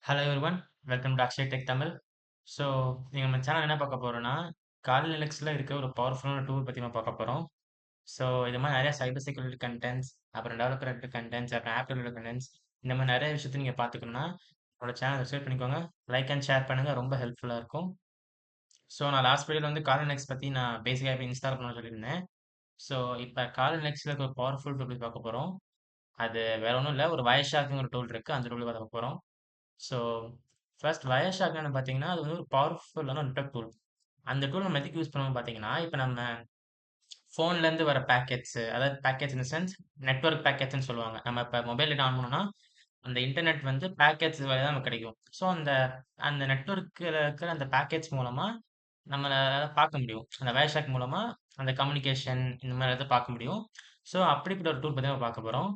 Hello everyone, welcome to Akshay tech Tamil. So நீங்கள் நம்ம channel என்ன பார்க்க போகிறோன்னா, கால் லினக்ஸில் இருக்க ஒரு பவர்ஃபுல்லான டூல் பற்றி நம்ம பார்க்க போகிறோம். ஸோ இது மாதிரி நிறைய சைபர் செக்யூரிட்டி கண்டென்ட்ஸ், அப்புறம் டெவலப்பர் ரிலேட்டட் கண்டென்ட்ஸ், அப்புறம் ஆப் ரிலேட்டட் கண்டென்ட்ஸ், இந்த மாதிரி நிறைய விஷயத்தை நீங்கள் பார்த்துக்கணுன்னா என்னோட சேனல் சப்ஸ்கிரைப் பண்ணிக்கோங்க. லைக் அண்ட் ஷேர் பண்ணுங்கள், ரொம்ப ஹெல்ப்ஃபுல்லாக இருக்கும். ஸோ நான் லாஸ்ட் வீடியோவில் வந்து கால் லினக்ஸ் பற்றி நான் பேசிக்காக இப்போ இன்ஸ்டால் பண்ண சொல்லியிருந்தேன். ஸோ இப்போ கால் லினக்ஸில் இருக்க ஒரு பவர்ஃபுல் டூல் பற்றி பார்க்க போகிறோம். அது வேற ஒன்றும் இல்லை, ஒரு வயர்ஷார்க்னு ஒரு டூல் இருக்குது, அந்த டூல் பார்க்க போகிறோம். ஸோ ஃபர்ஸ்ட் வயர்ஷார்க் என்னன்னு பார்த்தீங்கன்னா, அது வந்து ஒரு பவர்ஃபுல்லான நெட்வொர்க் டூல். அந்த டூல் நம்ம எதுக்கு யூஸ் பண்ணுவோம்னு பார்த்தீங்கன்னா, இப்போ நம்ம ஃபோன்லேருந்து வர பேக்கெட்ஸ், அதாவது packets in the sense network பேக்கெட்ஸ்ன்னு சொல்லுவாங்க. நம்ம இப்போ மொபைல் டேட்டா ஆன் பண்ணோம்னா, அந்த இன்டர்நெட் வந்து பேக்கெட்ஸ் வழியா தான் நமக்கு கிடைக்கும். ஸோ அந்த அந்த நெட்வொர்க்கில் இருக்கிற அந்த பேக்கெட்ஸ் மூலமா நம்மளால பார்க்க முடியும். அந்த வயர்ஷார்க் மூலமா அந்த கம்யூனிகேஷன் இந்த மாதிரி இதை பார்க்க முடியும். ஸோ அப்படிப்பட்ட ஒரு டூல் பற்றி நம்ம பார்க்க போகிறோம்.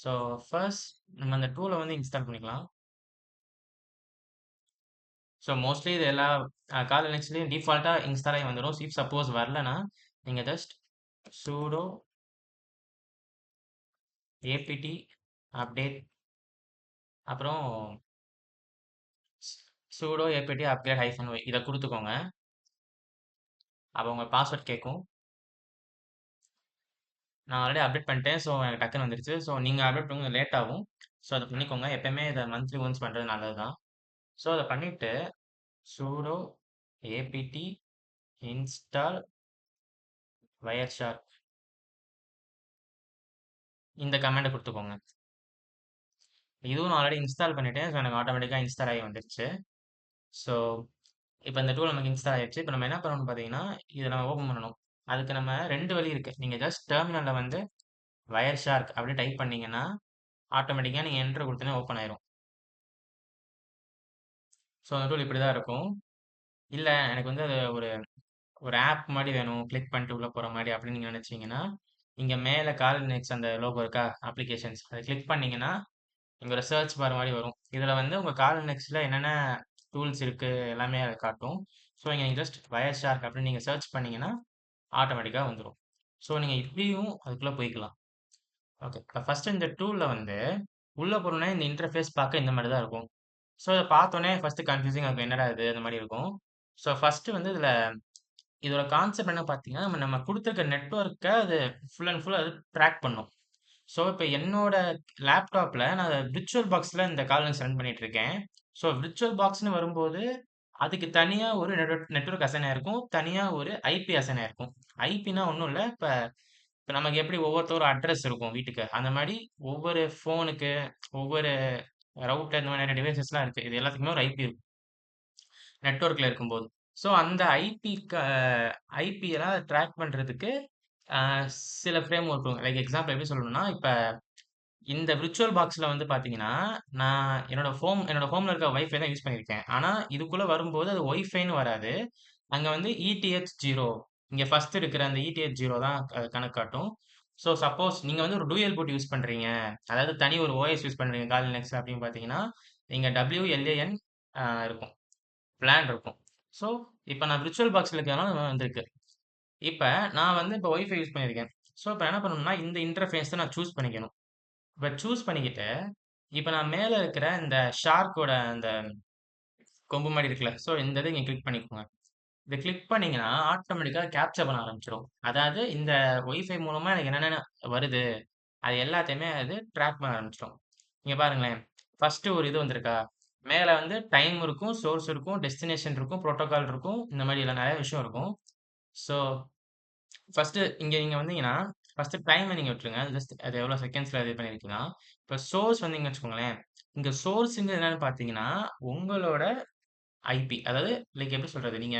ஸோ ஃபர்ஸ்ட் நம்ம அந்த டூலை வந்து இன்ஸ்டால் பண்ணிக்கலாம். ஸோ மோஸ்ட்லி இது எல்லா கால் லினக்ஸ்லயும் டிஃபால்ட்டா இன்ஸ்டால் ஆகி வந்துடும். இஃப் சப்போஸ் வரலனா நீங்க ஜஸ்ட் sudo apt update அப்புறம் sudo apt upgrade -y இதை கொடுத்துக்கோங்க. அப்போ உங்க பாஸ்வேர்ட் கேட்கும். நான் ஆல்ரெடி அப்டேட் பண்ணிட்டேன். ஸோ எனக்கு டக்குன்னு வந்துருச்சு. ஸோ நீங்கள் அப்டேட் பண்ணுங்க, லேட் ஆகும். ஸோ அதை பண்ணிக்கோங்க. எப்பயுமே இதை மந்த்லி ஒன்ஸ் பண்ணுறது நல்லது தான். ஸோ அதை பண்ணிவிட்டு sudo apt install wireshark இந்த கமாண்டை கொடுத்துக்கோங்க. இதுவும் நான் ஆல்ரெடி இன்ஸ்டால் பண்ணிட்டேன். ஸோ எனக்கு ஆட்டோமேட்டிக்காக இன்ஸ்டால் ஆகி வந்துருச்சு. ஸோ இப்போ இந்த டூல் நமக்கு இன்ஸ்டால் ஆயிடுச்சு. இப்போ நம்ம என்ன பண்ணணும்னு பார்த்தீங்கன்னா, இதை நம்ம ஓப்பன் பண்ணணும். அதுக்கு நம்ம 2 வழி இருக்கு. நீங்க ஜஸ்ட் டெர்மினல்ல வந்து வயர்ஷார்க் அப்படின்னு டைப் பண்ணீங்கன்னா, ஆட்டோமேட்டிக்கா நீங்க என்டர் கொடுத்தோன்னே ஓப்பன் ஆயிரும். ஸோ அந்த டூல் இப்படி தான் இருக்கும். இல்ல எனக்கு வந்து அது ஒரு ஒரு ஆப் மாரி வேணும், கிளிக் பண்ணிட்டு உள்ள போற மாரி அப்படின்னு நீங்க நினைச்சீங்கன்னா, இங்க மேல கால் நெக்ஸ்ட் அந்த லோகோ இருக்கா? அப்ளிகேஷன்ஸ். அதை கிளிக் பண்ணீங்கன்னா, இங்க ஒரு சர்ச் பார் மாரி வரும். இதுல வந்து உங்க கால் நெக்ஸ்ட்ல என்னென்ன டூல்ஸ் இருக்கு எல்லாமே அது காட்டும். ஸோ இங்க நீங்க ஜஸ்ட் வயர்ஷார்க் அப்படின்னு நீங்க சர்ச் பண்ணீங்கன்னா, ஆட்டோமேட்டிக்கா வந்துரும். ஸோ நீங்க இப்படியும் அதுக்குள்ள போய்க்கலாம். ஓகே. இப்ப ஃபர்ஸ்ட் இந்த டூல்ல வந்து உள்ள போனோனே இந்த இன்டர்ஃபேஸ் பார்க்க இந்த மாரி தான் இருக்கும். ஸோ இத பார்த்தோனே ஃபர்ஸ்ட் கன்ஃப்யூசிங்கா இருக்கும். என்னடா இது? அந்த மாரி இருக்கும். ஸோ ஃபர்ஸ்ட் வந்து இதோட கான்செப்ட் என்ன பார்த்தீங்கன்னா, நம்ம நம்ம குடுத்திருக்க நெட்வொர்க்க அது ஃபுல் அண்ட் ஃபுல் அது ட்ராக் பண்ணும். ஸோ இப்ப என்னோட லேப்டாப்ல நான் விர்ச்சுவல் பாக்ஸ்ல இந்த கால்ஸ் ரன் பண்ணிட்டு இருக்கேன். ஸோ விர்ச்சுவல் பாக்ஸ்ன்னு வரும்போது, அதுக்கு தனியா ஒரு நெட்வொர்க் அசைன் ஆயிருக்கும். தனியா ஒரு ஐபி அசைன் ஆயிருக்கும். ஐபின்னா ஒண்ணும் இல்ல. இப்ப இப்ப நமக்கு எப்படி ஒவ்வொருத்தரும் அட்ரஸ் இருக்கும் வீட்டுக்கு. அந்த மாரி ஒவ்வொரு ஃபோனுக்கு, ஒவ்வொரு ரவுட்டர் இந்த மாரி நெறைய டிவைஸஸ்லாம் இருக்கு. இது எல்லாத்துக்குமே ஒரு ஐபி இருக்கும். நெட்வொர்க்ல இருக்கும்போது. ஸோ அந்த ஐபி எல்லாம் ட்ராக் பண்றதுக்கு அ சில ஃப்ரேம் ஒர்க் இருக்கும். லைக் எக்ஸாம்பிள் எப்படி சொல்லணும்னா, இப்ப இந்த விர்ச்சுவல் பாக்ஸ்ல வந்து பார்த்தீங்கன்னா, நான் என்னோட ஹோம்ல இருக்க வைஃபை தான் யூஸ் பண்ணியிருக்கேன். ஆனா, இதுக்குள்ள வரும்போது அது ஒய்ஃபைன்னு வராது. அங்க வந்து ETH0 இங்க ஃபர்ஸ்ட் இருக்கிற அந்த ETH0 தான் கணக்கு காட்டும். ஸோ சப்போஸ் நீங்க வந்து ஒரு டூயல் போர்ட் யூஸ் பண்றீங்க. அதாவது தனி ஒரு ஓஎஸ் யூஸ் பண்றீங்க கால் லினக்ஸ் அப்படின்னு பார்த்தீங்கன்னா, இங்க WLAN இருக்கும். பிளான் இருக்கும். ஸோ இப்ப நான் விர்ச்சுவல் பாக்ஸ்ல இருக்கிறதுனால வந்திருக்கு. இப்ப நான் வந்து இப்ப ஒய்ஃபை யூஸ் பண்ணியிருக்கேன். ஸோ இப்ப என்ன பண்ணணும்னா, இந்த இன்டர்ஃபேஸ நான் சூஸ் பண்ணிக்கணும். இப்ப சூஸ் பண்ணிக்கிட்டு, இப்ப நான் மேல இருக்கிற இந்த ஷார்க்கோட அந்த கொம்பு மாரி இருக்குல்ல. ஸோ இந்த இத இங்க கிளிக் பண்ணிக்கோங்க. இத கிளிக் பண்ணீங்கன்னா, ஆட்டோமேட்டிக்கா கேப்சர் பண்ண ஆரம்பிச்சுரும். அதாவது இந்த ஒய்ஃபை மூலமா எனக்கு என்னென்ன வருது, அது எல்லாத்தையுமே அது ட்ராக் பண்ண ஆரம்பிச்சுரும். இங்க பாருங்களேன். ஃபர்ஸ்ட் ஒரு இது வந்திருக்கா? மேல வந்து டைம் இருக்கும், சோர்ஸ் இருக்கும், டெஸ்டினேஷன் இருக்கும், புரோட்டோகால் இருக்கும். இந்த மாரி எல்லாம் நெறைய விஷயம் இருக்கும். ஸோ ஃபர்ஸ்ட்டு இங்க நீங்க வந்தீங்கன்னா, ஃபர்ஸ்ட்டு டைம நீங்க விட்டுருங்க. ஜஸ்ட் அது எவ்வளோ செகண்ட்ஸ்ல இது பண்ணியிருக்கலாம். இப்ப சோர்ஸ் வந்தீங்கன்னு வச்சுக்கோங்களேன். இங்க சோர்ஸ்ங்கிறது என்னன்னு பார்த்தீங்கன்னா, உங்களோட ஐபி. அதாவது லைக் எப்படி சொல்றது? நீங்க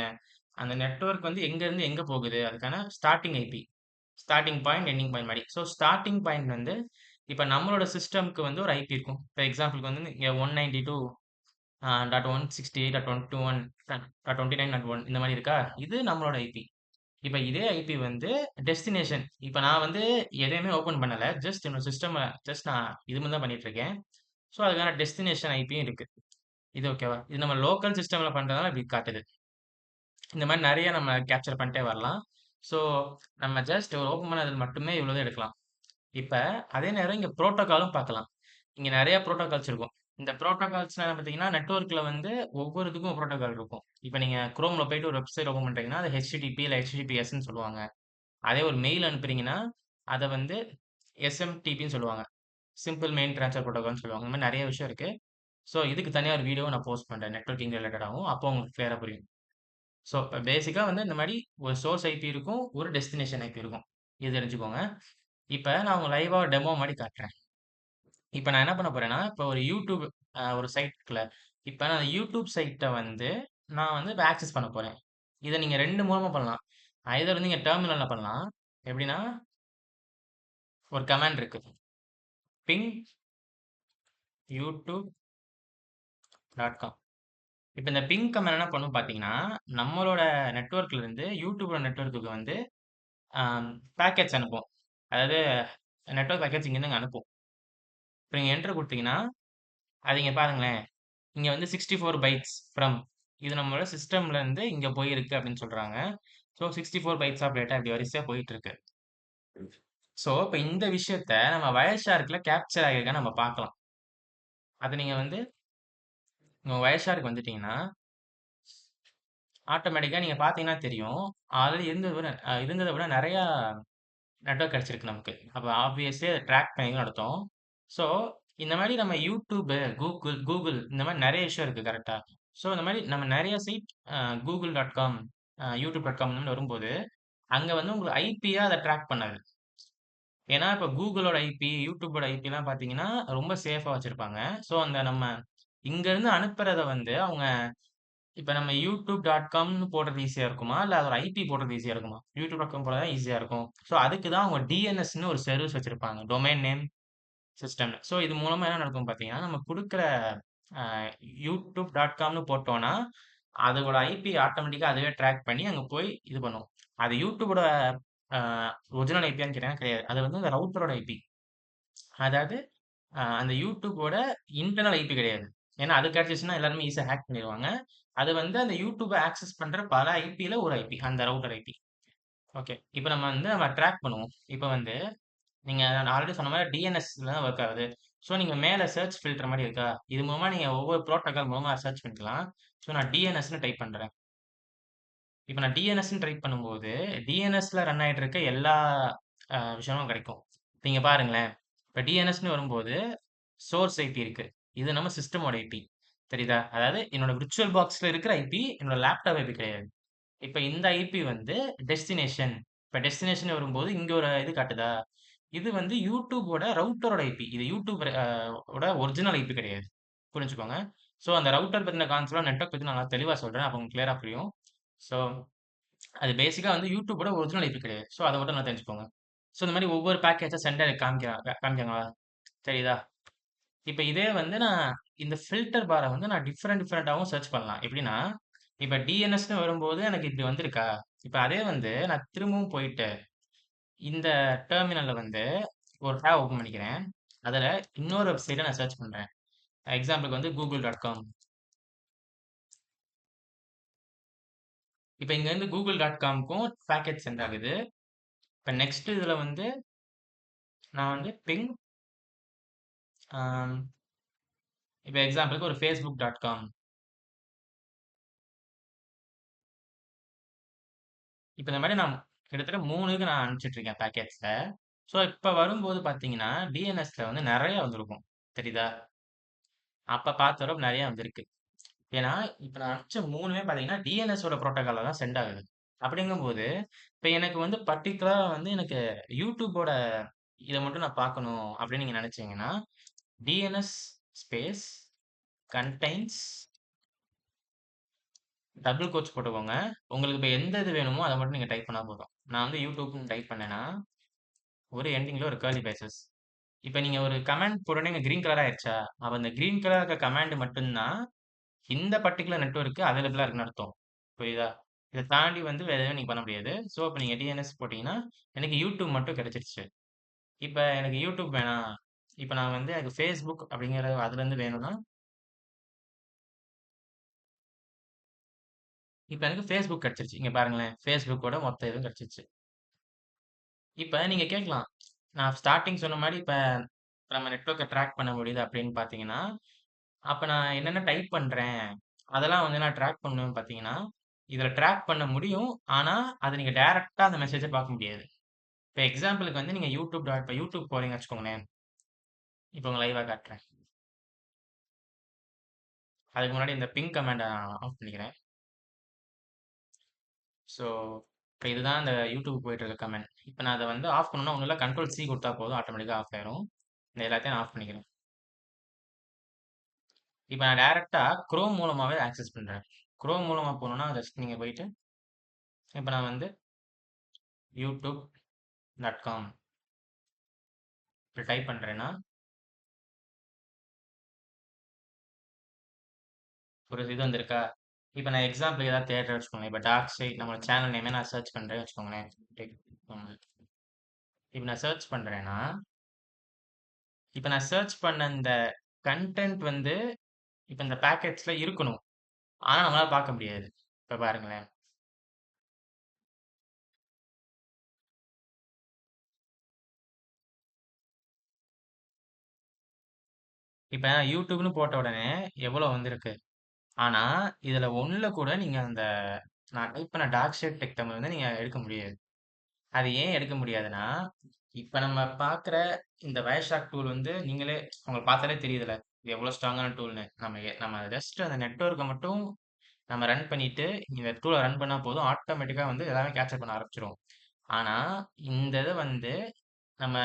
அந்த நெட்வொர்க் வந்து எங்கருந்து எங்க போகுது? அதுக்கான starting IP. Starting point, ending point மாரி. ஸோ ஸ்டார்ட்டிங் பாயிண்ட் வந்து இப்ப நம்மளோட சிஸ்டம்க்கு வந்து ஒரு ஐபி இருக்கும். ஃபார் எக்ஸாம்பிள்க்கு வந்து இங்க 192 .168.21.29.1 இந்த மாரி இருக்கா? இது நம்மளோட ஐபி. இப்ப இதே ஐபி வந்து டெஸ்டினேஷன். இப்ப நான் வந்து எதையுமே ஓப்பன் பண்ணல. ஜஸ்ட் என்னோட சிஸ்டம ஜஸ்ட் நான் இது மட்டும் தான் பண்ணிட்டு இருக்கேன். ஸோ அதுக்கான டெஸ்டினேஷன் ஐபியும் இருக்கு. இது ஓகேவா? இது நம்ம லோக்கல் சிஸ்டம்ல பண்றதுனால இப்படி காட்டுது. இந்த மாரி நெறைய நம்ம கேப்சர் பண்ணிட்டே வரலாம். ஸோ நம்ம ஜஸ்ட் ஒரு ஓப்பன் பண்ணதுல மட்டுமே இவ்வளோ தான் எடுக்கலாம். இப்ப அதே நேரம் இங்க புரோட்டோகாலும் பார்க்கலாம். இங்க நெறைய புரோட்டோகால்ஸ் இருக்கும். இந்த புரோட்டோகால்ஸ்லாம் பார்த்தீங்கன்னா, நெட்வொர்க்ல வந்து ஒவ்வொரு இதுக்கும் புரோட்டோகால் இருக்கும். இப்ப நீங்க குரோம்ல போயிட்டு ஒரு வெப்சைட் ஓப்பன் பண்றீங்கன்னா, அது HTTP இல்ல HTTPSன்னு சொல்லுவாங்க. அதே ஒரு மெயில் அனுப்புறீங்கன்னா, அத வந்து SMTPன்னு சொல்லுவாங்க. சிம்பிள் மெயில் ட்ரான்ஸ்ஃபர் புரோட்டோகால்ன்னு சொல்லுவாங்க. இந்த மாரி நெறைய விஷயம் இருக்கு. ஸோ, இதுக்கு தனியா ஒரு வீடியோவ நான் போஸ்ட் பண்றேன். நெட்வொர்க்கிங் ரிலேட்டடாவும். அப்போ உங்களுக்கு கிளியரா புரியும். ஸோ, இப்ப பேசிக்கா வந்து இந்த மாரி ஒரு சோர்ஸ் ஐபி இருக்கும். ஒரு டெஸ்டினேஷன் ஐபி இருக்கும். இது தெரிஞ்சுக்கோங்க. இப்ப நான் உங்க லைவா டெமோ மாரி காட்டுறேன். இப்ப நான் என்ன பண்ண போறேன்னா, இப்ப ஒரு YouTube ஒரு சைட் இருக்குல்ல. இப்ப நான் YouTube சைட்ட வந்து நான் வந்து இப்ப ஆக்சஸ் பண்ண போறேன். இத நீங்க 2 மூலமா பண்ணலாம். ஐதர் வந்து நீங்க டெர்மினல்ல பண்ணலாம். எப்படின்னா, ஒரு கமாண்ட் இருக்கு. Ping youtube.com. இப்ப இந்த பிங் கமாண்ட் என்ன பண்ணும் பார்த்தீங்கன்னா, நம்மளோட நெட்வொர்க்ல இருந்து YouTubeஓட நெட்வொர்க்குக்கு வந்து அ பாக்கெட்ஸ் அனுப்பும். அதாவது நெட்வொர்க் பாக்கெட்ஸ் இங்கேருந்து அங்க அனுப்பும். இப்ப நீங்க என்டர் குடுத்தீங்கன்னா, அது இங்க பாருங்களேன். இங்க வந்து 64 பைட்ஸ் ஃப்ரம் இது நம்மளோட சிஸ்டம்ல இருந்து இங்க போயிருக்கு அப்படின்னு சொல்றாங்க. ஸோ 64 பைட்ஸ் ஆஃப் டேட்டா இப்படி வரிசையா போயிட்டு இருக்கு. ஸோ இப்ப இந்த விஷயத்த நம்ம வயர்ஷார்க்ல கேப்சர் ஆகியிருக்கான்னு நம்ம பார்க்கலாம். அது நீங்க வந்து உங்க வயர்ஷார்க் வந்துட்டீங்கன்னா, ஆட்டோமேட்டிக்கா நீங்க பார்த்தீங்கன்னா தெரியும். ஆல்ரெடி இருந்தத விட நெறையா நெட்வொர்க் கிடைச்சிருக்கு நமக்கு. அப்ப ஆப்வியஸ்லி அத ட்ராக் பண்ணி தான் நடத்தும். ஸோ, இந்த மாரி நம்ம YouTube, Google இந்த மாரி நெறைய விஷயம் இருக்கு கரெக்ட்டா? ஸோ, இந்த மாரி நம்ம நெறைய சைட் google.com, youtube.com ன்னு வரும்போது, அங்க வந்து உங்களுக்கு ஐபியா அத ட்ராக் பண்ணாது. ஏன்னா, இப்ப Googleஓட ஐபி, YouTubeஓட ஐபிலாம் பார்த்தீங்கன்னா, ரொம்ப சேஃபா வச்சிருப்பாங்க. ஸோ, அந்த நம்ம இங்கருந்து அனுப்புறத வந்து அவங்க இப்ப நம்ம youtube.comன்னு போடுறது ஈஸியா இருக்குமா? இல்ல அதோட ஐபி போடுறது ஈஸியா இருக்குமா? youtube.com போட்டா தான் ஈஸியா இருக்கும். ஸோ, அதுக்கு தான் அவங்க டிஎன்எஸ்ன்னு ஒரு சர்வீஸ் வச்சிருப்பாங்க. டொமைன் நேம் சிஸ்டம்ல. ஸோ, இது மூலமா என்ன நடக்கும் பார்த்தீங்கன்னா, நம்ம குடுக்குற அ youtube.comன்னு போட்டோம்னா, அதோட ஐபி ஆட்டோமேட்டிக்கா அதுவே ட்ராக் பண்ணி அங்க போய் இது பண்ணும். அது YouTubeஓட அ ஒரிஜினல் ஐபியான்னு கேட்டீங்கன்னா கிடையாது. அது வந்து அந்த ரவுட்டரோட ஐபி. அதாவது அந்த YouTubeஓட இன்டர்னல் ஐபி கிடையாது. ஏன்னா அது கிடைச்சுச்சுன்னா எல்லாருமே ஈஸியா ஹேக் பண்ணிருவாங்க. அது வந்து அந்த YouTubeஅ ஆக்சஸ் பண்ற பல ஐபில ஒரு ஐபி. அந்த ரவுட்டர் ஐபி. ஓகே. இப்ப நம்ம ட்ராக் பண்ணுவோம். இப்ப வந்து நீங்க நான் ஆல்ரெடி சொன்ன மாரி டிஎன்எஸ்ல தான் வொர்க் ஆகுது. ஸோ நீங்க மேல சர்ச் ஃபில்டர் மாரி இருக்கா? இது மூலமா நீங்க ஒவ்வொரு புரோட்டோகால் மூலமா சர்ச் பண்ணிக்கலாம். ஸோ நான் டிஎன்எஸ்ன்னு டைப் பண்றேன். இப்ப நான் டிஎன்எஸ்ன்னு டைப் பண்ணும்போது, டிஎன்எஸ்ல ரன் ஆயிட்டு இருக்க எல்லா விஷயமும் கிடைக்கும். நீங்க பாருங்களேன். இப்ப டிஎன்எஸ்ன்னு வரும்போது சோர்ஸ் ஐபி இருக்கு. இது நம்ம சிஸ்டமோட ஐபி. தெரியுதா? அதாவது என்னோட விர்ச்சுவல் பாக்ஸ்ல இருக்கிற ஐபி, என்னோட லேப்டாப் ஐபி கிடையாது. இப்ப இந்த ஐபி வந்து டெஸ்டினேஷன். இப்ப டெஸ்டினேஷன் வரும்போது இங்க ஒரு இது காட்டுதா? இது வந்து YouTubeஓட ரவுட்டரோட ஐபி. இது YouTube ஓட ஒரிஜினல் ஐபி கிடையாது. புரிஞ்சுக்கோங்க. ஸோ அந்த ரவுட்டர் பத்தின கான்செப்ட்லாம் நெட்வொர்க் பத்தி நான் நல்லா தெளிவா சொல்றேன். அப்ப உங்களுக்கு கிளியரா புரியும். ஸோ அது பேசிக்கா வந்து YouTubeஓட ஒரிஜினல் ஐபி கிடையாது. ஸோ அத மட்டும் நல்லா தெரிஞ்சுக்கோங்க. ஸோ இந்த மாரி ஒவ்வொரு பேக்கேஜா சென்டர் காமிக்கிறாங்களா? தெரியுதா? இப்ப இதே வந்து நான் இந்த ஃபில்டர் பார வந்து நான் டிஃபரெண்டாவும் சர்ச் பண்ணலாம். எப்படின்னா, இப்ப டிஎன்எஸ்ன்னு வரும்போது எனக்கு இப்படி வந்திருக்கா? இப்ப அதே வந்து நான் திரும்பவும் போயிட்டு, இந்த டெர்மினல்ல வந்து ஒரு டேப் ஓப்பன் பண்ணிக்கிறேன். அதுல இன்னொரு வெப்சைட்ட நான் சர்ச் பண்றேன். எக்ஸாம்பிளுக்கு வந்து google.com. இப்ப இங்க இருந்து google.comக்கும் பாக்கெட் சென்ட் ஆகுது. இப்ப நெக்ஸ்ட் இதுல வந்து நான் வந்து பிங் ஆம், இப்ப எக்ஸாம்பிளுக்கு ஒரு facebook.com. இப்ப இந்த மாரி நான் கிட்டத்தட்ட 3 இதுக்கு நான் அனுப்பிச்சுட்டு இருக்கேன் பாக்கெட்ஸ. ஸோ இப்ப வரும்போது பார்த்தீங்கன்னா, டிஎன்எஸ்ல வந்து நெறைய வந்திருக்கும். தெரியுதா? அப்ப பார்த்தவரை நெறைய வந்திருக்கு. ஏன்னா, இப்ப நான் அனுப்பிச்ச 3மே பார்த்தீங்கன்னா, டிஎன்எஸோட புரோட்டோகால்ல தான் சென்ட் ஆகுது. அப்படிங்கும்போது, இப்ப எனக்கு வந்து பர்ட்டிகுலரா வந்து எனக்கு YouTubeஓட இத மட்டும் நான் பார்க்கணும் அப்படின்னு நீங்க நெனைச்சீங்கன்னா, DNS space contains double quotes போட்டுக்கோங்க. உங்களுக்கு இப்ப எந்த இது வேணுமோ அத மட்டும் நீங்க டைப் பண்ணா போதும். நான் வந்து YouTubeன்னு டைப் பண்ணேன்னா, ஒரு எண்டிங்ல ஒரு கர்லி பிரேசஸ். இப்ப நீங்க ஒரு கமாண்ட் போட்டோனே இங்க கிரீன் கலர் ஆயிருச்சா? அப்ப அந்த கிரீன் கலர்ல இருக்க கமாண்ட் மட்டும் தான் இந்த பர்ட்டிகுலர் நெட்வொர்க்கு அவைலபிளா இருக்குன்னு அர்த்தம். புரியுதா? இத தாண்டி வந்து வேற எதுவும் நீங்க பண்ண முடியாது. ஸோ, இப்ப நீங்க டிஎன்எஸ் போட்டீங்கன்னா, எனக்கு YouTube மட்டும் கிடைச்சிருச்சு. இப்ப எனக்கு YouTube வேணாம். இப்ப நான் வந்து எனக்கு Facebook அப்படிங்கிற அதுலருந்து வேணும்னா, இப்ப எனக்கு Facebook கிடைச்சிருச்சு. இங்க பாருங்களேன். Facebookஓட மொத்த இதுவும் கிடைச்சிருச்சு. இப்ப நீங்க கேட்கலாம். நான் ஸ்டார்ட்டிங் சொன்ன மாரி இப்ப நம்ம நெட்வொர்க்க ட்ராக் பண்ண முடியுது அப்படின்னு பார்த்தீங்கன்னா, அப்ப நான் என்னென்ன டைப் பண்றேன், அதெல்லாம் வந்து நான் ட்ராக் பண்ணுவேன் பார்த்தீங்கன்னா, இதில ட்ராக் பண்ண முடியும். ஆனா, அத நீங்க டைரக்ட்டா அந்த மெசேஜ பார்க்க முடியாது. இப்ப எக்ஸாம்பிளுக்கு வந்து நீங்க இப்ப யூடியூப் போறீங்கன்னு வச்சுக்கோங்களேன். இப்ப உங்க லைவா காட்டுறேன். அதுக்கு முன்னாடி இந்த பின் கமாண்ட ஆஃப் பண்ணிக்கிறேன். ஸோ, இப்ப இதுதான் இந்த யூடியூப் போயிட்டு இருக்க கமெண்ட். இப்ப நான் அத வந்து ஆஃப் பண்ணணும்னா ஒண்ணும் இல்ல கண்ட்ரோல் சி குடுத்தா போதும் ஆட்டோமேட்டிக்கா ஆஃப் ஆயிரும். இந்த எல்லாத்தையும் நான் ஆஃப் பண்ணிக்கிறேன். இப்ப நான் டைரக்ட்டா குரோம் மூலமாவே ஆக்சஸ் பண்றேன். குரோம் மூலமா போணும்னா ஜஸ்ட் நீங்க போயிட்டு, இப்ப நான் வந்து youtube.com இப்படி டைப் பண்றேன்னா, ஒரு இது வந்திருக்கா? இப்ப நான் எக்ஸாம்பிளுக்கு ஏதாவது தேடுறேன்னு வச்சுக்கோங்களேன். இப்ப டார்க் சைட் நம்மளோட சேனல் நேமே நான் சர்ச் பண்றேன்னு வச்சுக்கோங்களேன். டெக் இப்ப நான் சர்ச் பண்றேன்னா, இப்ப நான் சர்ச் பண்ண இந்த கன்டென்ட் வந்து இப்ப இந்த பேக்கேஜ்ல இருக்கணும். ஆனா நம்மளால பார்க்க முடியாது. இப்ப பாருங்களேன். இப்ப YouTubeன்னு போட்ட உடனே எவ்வளோ வந்திருக்கு. ஆனா, இதுல ஒண்ணுல கூட நீங்க அந்த நான் டைப் பண்ண டார்க் ஷேட் டெக் தமிழ் வந்து நீங்க எடுக்க முடியாது. அது ஏன் எடுக்க முடியாதுன்னா, இப்ப நம்ம பார்க்குற இந்த வயர்ஷார்க் டூல் வந்து நீங்களே உங்களுக்கு பார்த்தாலே தெரியுதுல்ல. இது எவ்வளோ ஸ்ட்ராங்கான டூல்ன்னு. நம்ம ஜஸ்ட் அந்த நெட்வொர்க்க மட்டும் நம்ம ரன் பண்ணிட்டு, இந்த டூல ரன் பண்ணா போதும். ஆட்டோமேட்டிக்கா வந்து எல்லாமே கேப்சர் பண்ண ஆரம்பிச்சுரும். ஆனா, இந்த இத வந்து நம்ம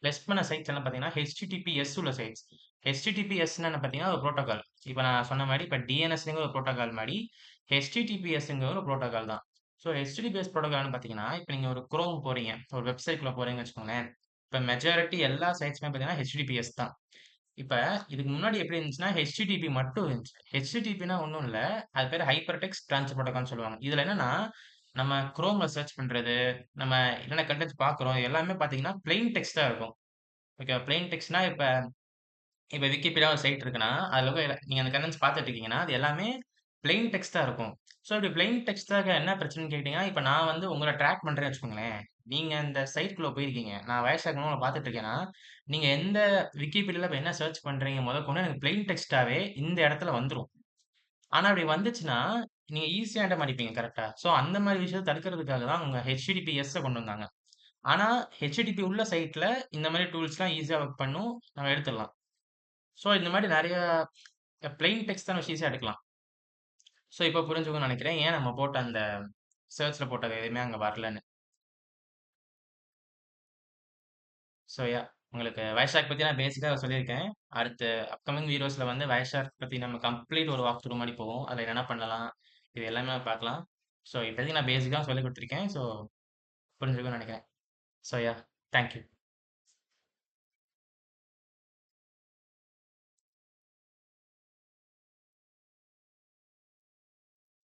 டெஸ்ட் பண்ண சைட்ஸ் எல்லாம் பார்த்தீங்கன்னா, HTTPS உள்ள சைட்ஸ். HTTPSன்னா என்ன பார்த்தீங்கன்னா, ஒரு புரோட்டோகால். இப்ப நான் சொன்ன மாரி, இப்ப DNSங்கிற ஒரு புரோட்டோகால் மாரி, HTTPSங்கிற ஒரு புரோட்டோகால் தான். ஸோ HTTPS புரோட்டோகால்னு பார்த்தீங்கன்னா, இப்ப நீங்க ஒரு குரோம் போறீங்க. ஒரு வெப்சைட்குள்ள போறீங்கன்னு வச்சுக்கோங்களேன். இப்ப மெஜாரிட்டி எல்லா சைட்ஸுமே பார்த்தீங்கன்னா, HTTPS தான். இப்ப இதுக்கு முன்னாடி எப்படி இருந்துச்சுன்னா, HTTP மட்டும் இருந்துச்சு. HTTPன்னா ஒண்ணும் இல்ல. அது பேரு ஹைப்பர் டெக்ஸ்ட் ட்ரான்ஸ்ஃபர் புரோட்டோகால்னு சொல்லுவாங்க. இதுல என்னன்னா, நம்ம குரோம்ல சர்ச் பண்றது, நம்ம என்னென்ன கன்டென்ட்ஸ் பார்க்குறோம், எல்லாமே பார்த்தீங்கன்னா, பிளெயின் டெக்ஸ்ட்டா இருக்கும். ஓகேவா? பிளெயின் டெக்ஸ்ட்னா இப்ப இப்ப விக்கிபீடியா ஒரு சைட் இருக்குன்னா, அதுல நீங்க அந்த கன்டென்ட்ஸ் பார்த்துட்டு இருக்கீங்கன்னா, அது எல்லாமே பிளெயின் டெக்ஸ்ட்டா இருக்கும். ஸோ இப்படி பிளெயின் டெக்ஸ்ட்டா இருக்க என்ன பிரச்சனைன்னு கேட்டீங்கன்னா, இப்ப நான் வந்து உங்கள ட்ராக் பண்றேன்னு வச்சுக்கோங்களேன். நீங்க அந்த சைட்குள்ள போயிருக்கீங்க. நான் வயசாக்க உங்கள பார்த்துட்டு இருக்கேன்னா, நீங்க எந்த விக்கிபீடியால இப்ப என்ன சர்ச் பண்றீங்க முதற்கொண்டு எனக்கு பிளெயின் டெக்ஸ்ட்டாவே இந்த இடத்துல வந்துரும். ஆனா அப்படி வந்துச்சுன்னா, நீங்க ஈஸியா என்டர் பண்ணிப்பீங்க கரெக்ட்டா? ஸோ அந்த மாரி விஷயத்த தடுக்கிறதுக்காக தான் அவங்க HTTPS கொண்டு வந்தாங்க. ஆனா HTTP உள்ள சைட்ல இந்த மாரி டூல்ஸ்லாம் ஈஸியா ஒர்க் பண்ணும். நம்ம எடுத்துடலாம். ஸோ இந்த மாரி நெறைய பிளெயின் டெக்ஸ்ட் தான் வச்சு ஈஸியா எடுக்கலாம். ஸோ இப்ப புரிஞ்சுக்கும்னு நெனைக்கிறேன். ஏன் நம்ம போட்ட அந்த சர்ச்ல போட்டது எதுவுமே அங்க வரலன்னு. ஸோ உங்களுக்கு வயர்ஷார்க் பத்தி நான் பேசிக்கா சொல்லியிருக்கேன். அடுத்து அப்கமிங் வீடியோஸ்ல வந்து வயர்ஷார்க் பத்தி நம்ம கம்ப்ளீட் ஒரு வாக் த்ரூ மாரி போவோம். அதுல என்னென்ன பண்ணலாம்? இது எல்லாமே பார்க்கலாம். ஸோ இப்போதைக்கு நான் பேசிக்கா சொல்லிக் குடுத்துருக்கேன். ஸோ புரிஞ்சிருக்கும்னு நெனைக்கிறேன். So thank you.